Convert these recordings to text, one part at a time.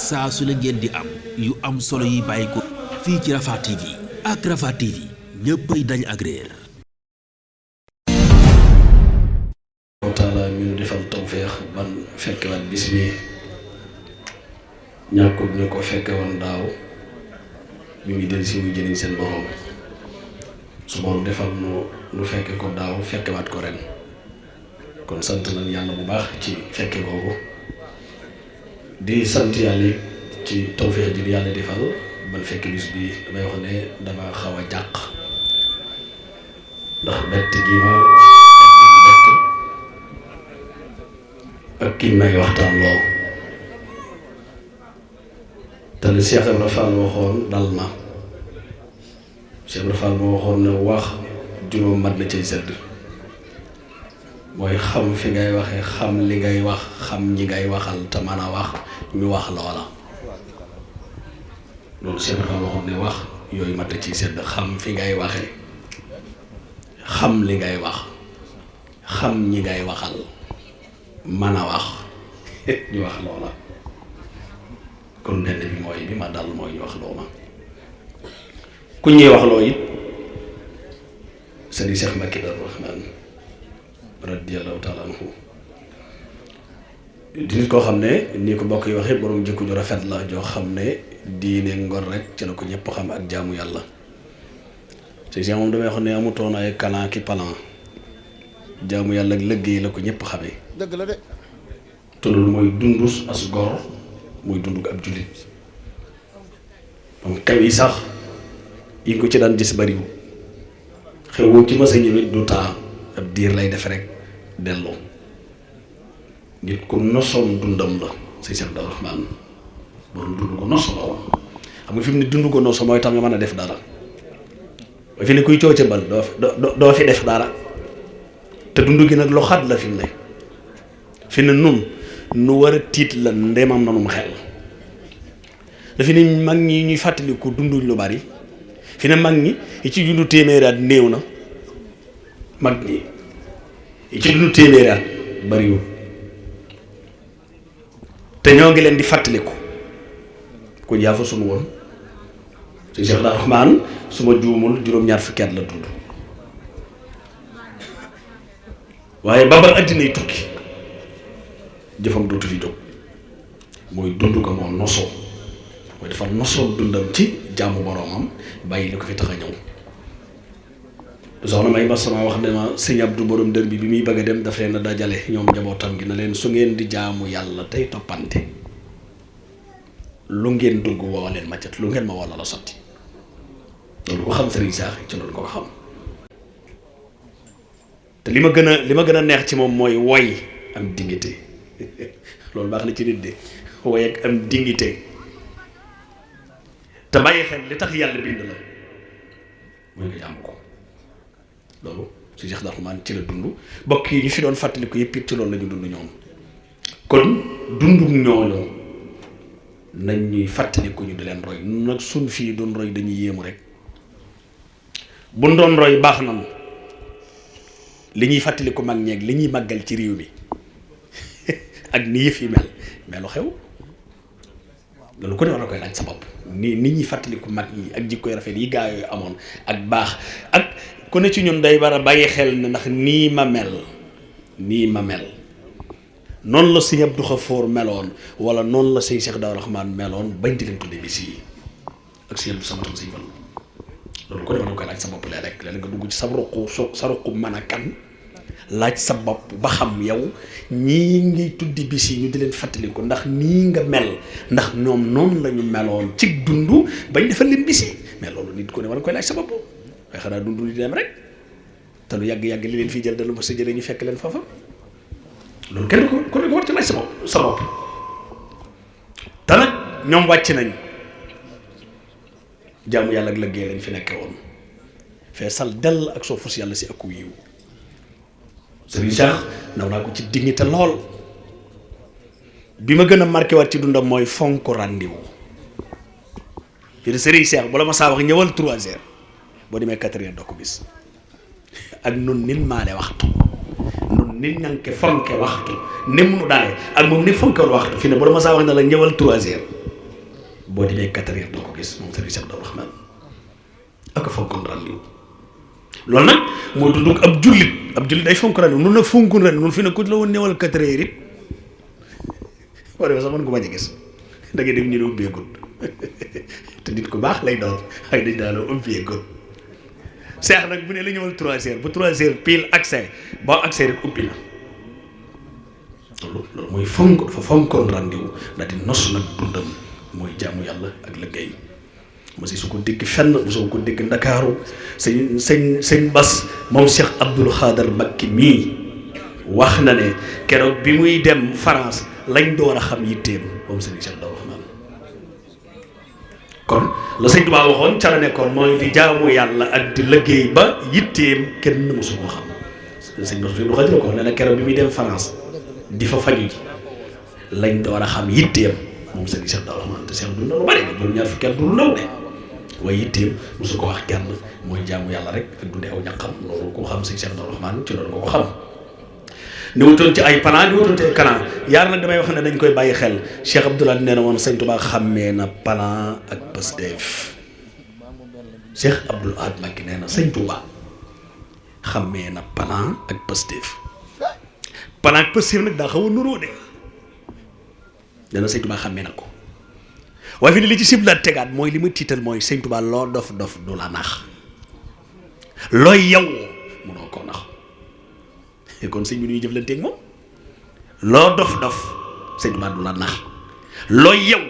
saa su ne ngeen di am yu am solo yi bàyyi ko fii ci Rafah TV ak Rafah TV ñëppay dañ ak réer. taala ñu defal tawfeex ban fekkewaat bis bi ñàkkut ñu ko fekke woon daaw ñu ngi del si wuy jëniñ seen borom su borom defal nu fekke ko daaw fekkewaat ko ren kon sant nañ yàlla bu baax ci fekke googu di sant yàlla ci tawfeex ji yàlla defal ban fekke bis bi damay wax ne dama xaw a jàq ndax bett gi ma ak ki may waxtaan loo te li Cheikh Ibra Fall waxoon dal ma Cheikh Ibra Fall moo waxoon ne wax juróom mat na cay sedd mooy xam fi ngay waxee xam li ngay wax xam ñi ngay waxal te mën a wax ñu wax loola loolu Cheikh Ibra Fall waxoon ne wax yooyu mat na ciy sedd xam fi ngay waxee xam li ngay wax xam ñi ngay waxal mën a wax ñu wax loola kon benn bi mooy bi ma dal mooy ñu wax loo ma ku ñuy wax loo it sëriñ Cheikh Mbacké Darou Rahmane radiyallahu taala anhu di nit koo xam ne nii ko mbokk yi waxee borom jikko ju rafet la joo xam ne diine ngor rek ci la ko ñëpp xam ak jaamu yàlla sëriñ Cheikh moom damay wax ne amutoon ay kalan ki palan jaamu yàlla ak liggéey la ko ñëpp xamee dëgg la de te loolu mooy dundus as gor mooy dunduk ab jullit moom xew yi sax yi ko ci daan gis bariwul xew ci masa ñëwit du taa ab diir lay def rek delloo nit ku nosoon dundam la say Cheikh Darou Rahmane borom dund ko nos la woon xam nga fi mu ne dund ko nos mooy tax nga mën a def dara ba fi ne kuy coow ca bal doo fi def dara te dund gi nag loo xat la fi mu ne fi ne nun nu war a tiit la ndemam nanum xel dafi ne mag ñi ñuy fàttaliku dunduñ lu bari fi ne mag ñi yi ci dundu téeméeri at néew na mag ñi yi ci dundu téeméeri at bariwul te ñoo ngi leen di fàttaliku kon yaa fa sunu woon si Cheikh Darou Rahmane su ma juumul juróom-ñaar fukki at la dund waaye babal addinay tukki jëfam dootu fi jóg mooy dund ko moo nosoo mooy dafa nosoo dundam ci jaamu boroomam bàyyi li ko fi tax a ñëw soxna may ba sama wax ne ma sëñ Abdou borom dër bi muy bëgg a dem daf leen a dajale ñoom njabootam gi na leen su ngeen di jaamu yàlla tey toppante lu ngeen dugg woo leen ma cat lu ngeen ma walla la sotti loolu ko xam sëriñ Saax ci loolu ko xam te li ma gën a neex ci moom mooy woy am dignité loolu baax na ci nit de woy ak am dignité te bàyyi xel li tax yàlla bind la mooy nga jàmm ko loolu si Cheikh Darou Rahmane ci la dund bokk yi ñu fi doon fàttaliku yëpp it ci loolu la ñu dund ñoom kon dundu ñooñu nañ ñuy fàttaliku ñu di leen roy nag suñ fii doon roy dañuy yéemu rek buñ doon roy baax na li ñuy fàttaliku mag ñeeg li ñuy màggal ci réew mi ak ni yëf yi mel mais lu xew loolu ko ne war na koy laaj sa bopp ni nit ñi fàttaliku mag yi ak jikkoy rafet yi gaa yooyu amoon ak baax ak ku ne ci ñun day war a bàyyi xel ne ndax nii ma mel noonu la sëñ Abdou Khafour meloon wala noonu la sëñ Cheikh Darou Rahmane meloon bañ di leen tudde bis yi ak sëñ Abdou Samad sëñ Fall loolu ko ne war na koy laaj sa bopp léeg-léeg nga dugg ci sa ruqu mën a kan laaj sa bopp ba xam yow ñii ngi tuddi bis yi ñu di leen fàttaliku ndax nii nga mel ndax ñoom noonu la ñu meloon ci dund bañ defal leen bis yi mais loolu nit ko ne war na koy laaj sa bopp waaye xanaa dund di dem rek te lu yàgg-yàgg li leen fii jël dalu ma sa jëlee ñu fekk leen foofa loolu kenn ko ne ko war ci laaj sa bopp te nag ñoom wàcc nañ jaamu yàlla ak lëggee lañ fi nekkee woon fee sal dell ak soo fos yàlla si akku yiw Serigne Cheikh naw naa ko ci dignité lool bi ma gën a marqué waat ci dundam mooy fonk rendez-vous fii Serigne Cheikh bu la ma saa wax ñëwal 3h boo demee 4h doo ko gis ak nun nit maale waxtu nun nit ña ngi fonke waxtu ni mu nu dalee ak moom ni fonke waxtu fii ne bu la ma saa wax ne la ñëwal 3h boo demee 4 heures doo ko gis moom Serigne Cheikh Abdou Rahman ak fonkoon rendez-vous loolu nag moo dunduk ab jullit day fonk rendez-vous nun nag fonkoon rendez-vous nun fi ne ku la woon newal 4 heures it boo demee sax mën nga bañ a gis da ngay dem ñu ne ubbeegul te nit ku baax lay doon waaye dañ daal ubbeegul seex nag bu ne la ñëwal 3 heures bu 3 heures pile accès boo accès rek ubbi na loolu mooy dafa fonkoon rendez-vous daal di nos nag dundam mooy jaamu yàlla ak liggéey mosi su ko dégg fenn mosoo ko dégg ndakaaru sëñ Bas moom Cheikh Abdoul Khader Mbacké mii wax na ne keroog bi muy dem France lañ door a xam yitteem moom sëñ Cheikh Abdou Rahman kon la sëñ Tuubaa waxoon ca la nekkoon mooy di jaamu yàlla ak di liggéey ba yitteem kenn mosu koo xam sëñ Bas du xajul ko ne na keroog bi muy dem France di fa faju ji lañ door a xam yitteem moom sëñ Cheikh Abdou Rahman te Cheikh dund na lu bari de juróom-ñaar fukki at du lu ndaw de waaye yitteem mosu ko wax kenn mooy jaamu yàlla rek ak dundee aw ñaqam loolu ko xam sëñ Cheikh Abdou Rahman ci loolu nga ko xam ni wutoon ci ay plan ni wutoon ci ay kanam yaar nag damay wax ne dañ koy bàyyi xel Cheikh Abdoulaye nee na woon sëñ Tuubaa xàmmee na plan ak Pastef Cheikh Abdoul Ahad Mbacké nee na sëñ Tuubaa xàmmee na plan ak Pastef plan ak Pastef nag daa xaw a nuroo de nee na sëñ Tuubaa xàmmee na ko waaye fi ne li ci siblaat tegaat mooy li ma tiital mooy sëñ Tuubaa loo dof dof du la nax looy yow munoo koo nax kon sëñ bi ñuy jëflanteeg moom loo dof dof sëñ Tuubaa du la nax looy yow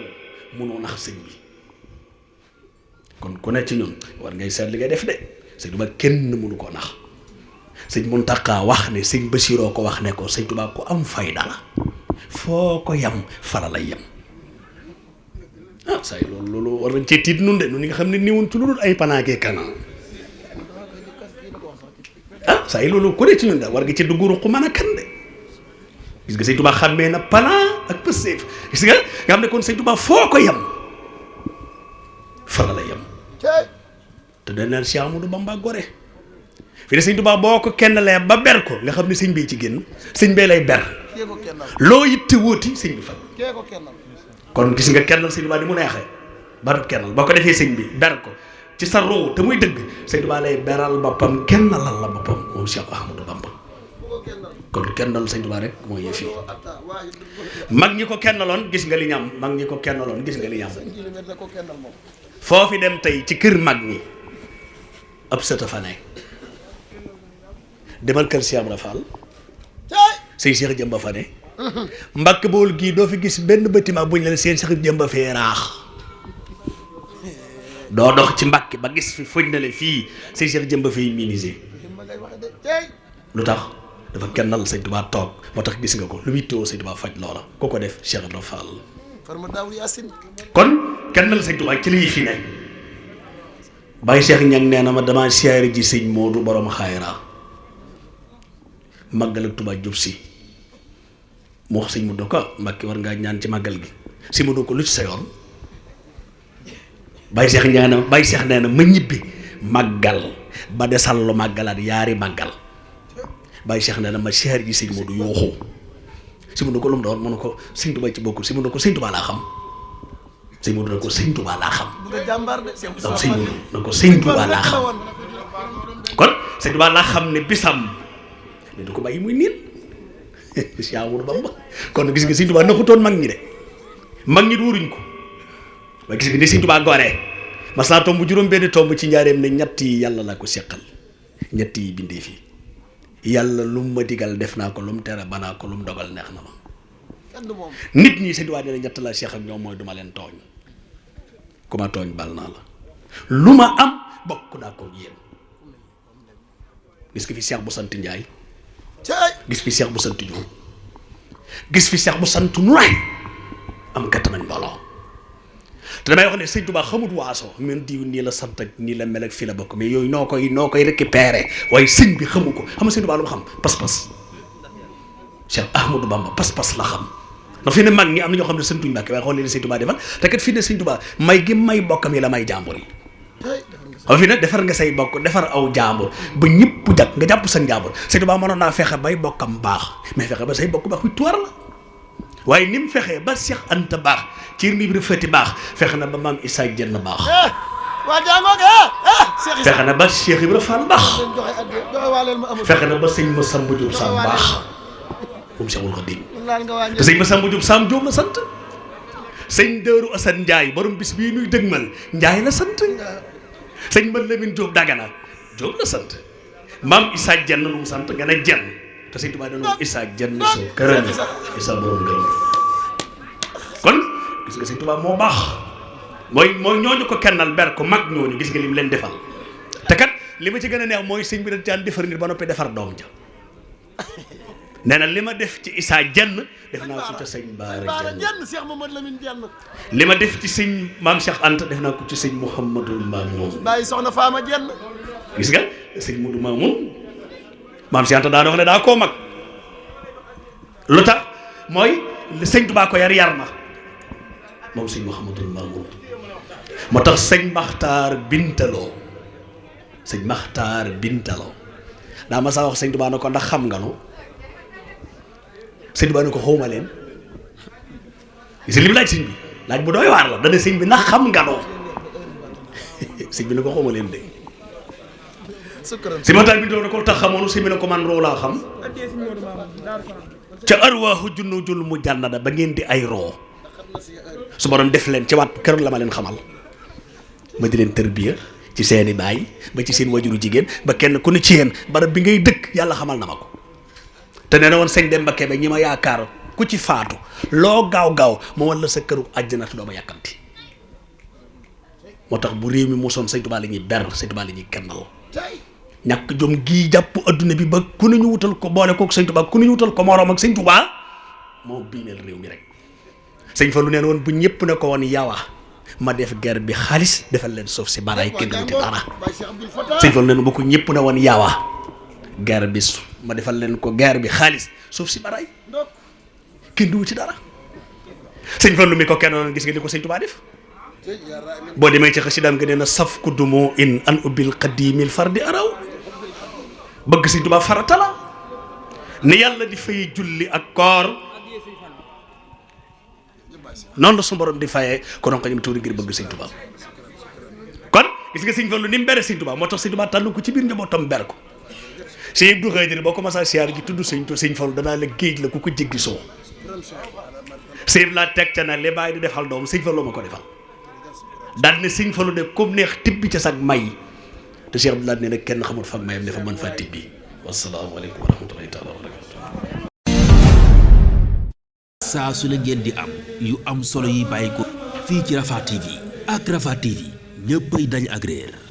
munoo nax sëñ bi kon ku ne ci ñun war ngay seet li ngay def de sëñ Tuubaa kenn mënu koo nax sëñ Muntaxa wax ne sëñ Basiiroo ko wax ne ko sëñ Tuubaa ko am fayda la foo ko yam fara lay yem ah saa yi loolu war nañ cee tiit nun de nun ñi nga xam ne niwun ci lu dul ay panaakee kanam ah saa yi loolu ku ne ci ñun daal war nga ci dugg ruq mën a kan de gis nga sëñ Tuubaa xàmmee na plan ak Pastef gis nga xam ne kon sëñ Tuubaa foo ko yem fara lay yem te dañ naan Cheikh Amadou Bamba gore fi ne sëñ Tuubaa boo ko kenn lee ba ber ko nga xam ne sëñ bee ci génn sëñ bee lay ber loo yitte wóoti sëñ bi fa kon gis nga kennal sëñ Tuubaa di mu neexee barab kennal boo ko defee sëñ bi ber ko ci sa roo te muy dëgg sëñ Tuubaa lay beral boppam kennalal la boppam moom Cheikh Ahmadou Bamba kon kennal sëñ Tuubaa rek mooy yëf yi mag ñi ko kennaloon gis nga li ñam mag ñi ko kennaloon gis nga li ñam foofi dem tey ci kër mag ñi ab sëta fa nekk demal kër Cheikh Ibra Fall sëñ Cheikh Jëmba fa ne Mbàkke Bawol gii doo fi gis benn bâtiment buñ leen seen Cheikh Jëmba fee raax doo dox ci Mbàkke ba gis fi fuñ na le fii sëñ Cheikh Jëmba fay minisé lu tax dafa kennal sëñ Tuubaa toog moo tax gis nga ko lu muy tëw sëñ Tuubaa faj loola ku ko def Cheikh Ibra Fall kon kennal sëñ Tuubaa ci lii fi ne Baye Cheikh Ñang nee na ma dama siyaare ji sëñ Moodu borom xayra màggal ak Tuubaa jub si mu wax sëñ Moodu ko Mbàkke war ngaa ñaan ci màggal gi si Moodu ko lu ci sa yoon Baye Cheikh nee na ma ñibbi màggal ba desal lu màggalaat yaari màggal Baye Cheikh nee na ma siyaare ji sëñ Moodu yooxu si Moodu ko lu mu doon mu ne ko sëñ Tuubaa ci bokkul si Moodu ko sëñ Tuubaa laa xam sëñ Moodu na ko sëñ Tuubaa laa xam donc sëñ Moodu na ko sëñ Tuubaa laa xam kon sëñ Tuubaa laa xam ne bisam ne du ko bàyyi muy niin Cheikh Amadou Bamba kon gis nga sëñ Tuubaa naxutoon mag ñi de mag ñi duuruñ ko waaye gis nga ni sëñ Tuubaa goree mas naa tomb juróom benn tomb ci njaareem ne ñett yi yàlla laa ko seqal ñett yi bindee fii yàlla lu mu ma digal def naa ko lu mu tere banaa ko lu mu dogal neex na ma nit ñi sëñ Tuubaa nee na ñett laa seq ak ñoom mooy duma leen tooñ ku ma tooñ bal naa la lu ma am bokk naa ko yéen gis nga fi Cheikh bu sant Njaay gis fi Cheikh bu sant Jóob gis fi Cheikh bu sant Nuraay am kattamañ mbooloo te damay wax ne sëñ Tuubaa xamut waaso men diw nii la sant ak nii la mel ak fii la bokk mais yooyu noo koy récupérer waaye sëñ bi xamu ko xam nga sëñ Tuubaa lu mu xam pas-pas Cheikh Ahmadou Bamba pas-pas la xam ndax fii ne mag ñi am na ñoo xam ne sëntuñ Mbàkke waaye xool leen sëñ Tuubaa defal te kat fii ne sëñ Tuubaa may gi may bokkam yi la may jàmbur yi xam fii nag defar nga say bokk defar aw jàmbur ba ñëpp jag nga jàpp sa jàmbur sëñ Tuubaa mënoon naa fexe bay bokkam baax mais fexe ba say bokk baax wi tuwar la waaye ni mu fexee ba Cheikh Anta baax ci mi bi fëti baax fexe na ba maam Issa Diène baax waa jàngoo fexe na ba Cheikh Ibra Fall baax fexe na ba sëñ Massamba Diop Sam baax moom Cheikhul Khadim te sëñ Massamba Diop Sam Diop la sant sëñ Dëru Assane Ndiaye borom bis bii nuy dëgmal Ndiaye la sant sëñ Mën Lamine Diop Dagana Diop la sant maam Issa Diène lu mu sant nga ne Diène te sëñ Tuubaa danoon Issa Diène soo këram Issa borom ngërëm kon gis nga sëñ Tuubaa moo baax mooy ñooñu ko kennal ber ko mag ñooñu gis nga lim leen defal te kat li ma ci gën a neex mooy sëñ bi da daan defar nit ba noppi defar doom ja nee na li ma def ci Issa Diène def naa ko ci sëñ Baara Diène Cheikh Mamadou Lamine Diène li ma def ci sëñ maam Cheikh Anta def naa ko ci sëñ Mouhamadou Mamoun bàyyi soxna Fama Diène gis nga sëñ Modou Mamoun maam Cheikh Anta daa wax ne daa koo mag lu tax mooy sëñ Tuubaa ko yar na moom sëñ Mouhamadou Mamoun moo tax sëñ Maxtaar Bintaloo daa ma saa wax sëñ Tuubaa ne ko ndax xam nga nu sëñ Tuubaa ne ko xawma leen gis li mu laaj sëñ bi laaj bu doy waar la dana sëñ bi ndax xam nga nu sëñ bi ne ko xawma leen de sëñ Maxtaar Bintaloo ne ko tax xamoonu sëñ bi ne ko man roo laa xam ca arwaaxu junnu jul mu jànnada ba ngeen di ay roo su borom def leen ci waat keroog la ma leen xamal ma di leen tërbiya ci seeni baay ba ci seen wajuru jigéen ba kenn ku ne ci yéen barab bi ngay dëkk yàlla xamal na ma ko te nee na woon sëñ Demba Kebe ñi ma yaakaar ku ci faatu loo gaaw ma wan la sa këru àjjana doo ma yàkkamti moo tax bu réew mi mosoon sëñ Tuubaa la ñuy ber sëñ Tuubaa la ñuy kennal ñàkk jom gii jàpp adduna bi ba ku ne ñu wutal ko boole kook sëñ Tuubaa ku ne ñu wutal ko moroom ak sëñ Tuubaa moo biineel réew mi rek sëñ Fallu neen woon bu ñëpp ne ko woon yawa ma def guerre bi xaalis defal leen suuf si baraay kenn du wuti dara sëñ Fallu neen bu ko ñëpp ne woon yawa guerre bi ma defal leen ko guerre bi xaalis suuf si baraay kenn du wuti dara sëñ Fallu mi ko kenn doon gis nga ni ko sëñ Tuubaa def boo demee ci xasidaam nga nee na saf ku dumoo in an ubbil qadimil fardi araw bëgg sëñ Tuubaa farata la ni yàlla di fay julli ak koor noonu la su borom di fayee konoon ko ñam tuuri ngir bëgg sëñ Tuubaa kon gis nga sëñ Fallu ni mu bere sëñ Tuubaa moo tax sëñ Tuubaa tànn ko ci biir njabootam ber ko sëñ Abdou Xaadir boo commencé siyaar gi tudd sëñ Fallu danaa la géej la ku ko jéggi soo sëñ laa teg ca na li bàyyi di defal doom sëñ Fallu ma ko defal daal ne sëñ Fallu ne comme neex tibbi ca sag may te Cheikh Abdoulaye nee na kenn xamul fag mayam ne fa mën faa tibbi wasalaamaaleykum wa rahmatullahi taala wa barakatu saa su la ngeen di am yu am solo yi bàyyi ko fii ci Rafah TV ak Rafah TV ñëppay dañ ak réer